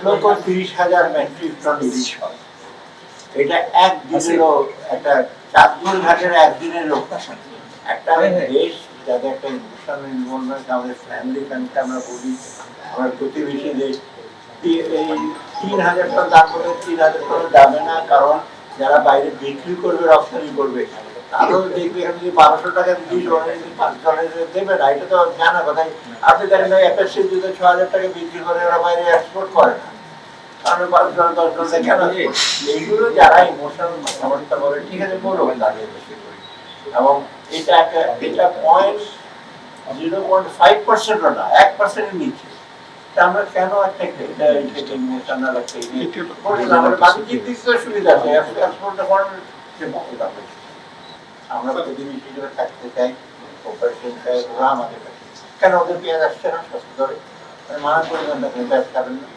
1,30,000 metric ton ইলিশ হয়। এটা একদিনেরও একটা চাঁদপুর ঘাটের একদিনেরও একটা দেশ যাদের একটা ইমোশনাল ইনভলভমেন্ট, আমাদের ফ্যামিলি কানেক্ট আমরা বলি, আমার প্রতিবেশী দেশ, এই 3,000 টন দাম করে 3,000 টন যাবে না, কারণ যারা বাইরে বিক্রি করবে, রপ্তানি করবে, তারও দেখবে যদি 1200 টাকা দিস দেবে না, এটা তো জানা কথাই। আপনি দেখেন না অ্যাপেক্সের যদি 6,000 টাকা বিক্রি করে, ওরা বাইরে এক্সপোর্ট করে না, কারণ 12 10 কেন? এইগুলো যারা ইমোশনাল কথাবার্তা বলে, ঠিক আছে বলো তাদের বেশি করি, এবং এটা একটা, এটা 0.5%ও না, 1%-এর নিচে। আমরা কেন একটা এটা ইমোশনাল একটা আমাদের বাণিজ্যিক দিক থেকে সুবিধা আছে, এক্সপোর্টটা করার যে মহত্ব আমরা প্রতিদিন হিসেবে থাকতে চাই, অপারেশন চাই, ওরা আমাদের কাছে কেন ওদের পেঁয়াজ আসছে না সস্তা ধরে, মানা করবেন না, পেঁয়াজ খাবেন না।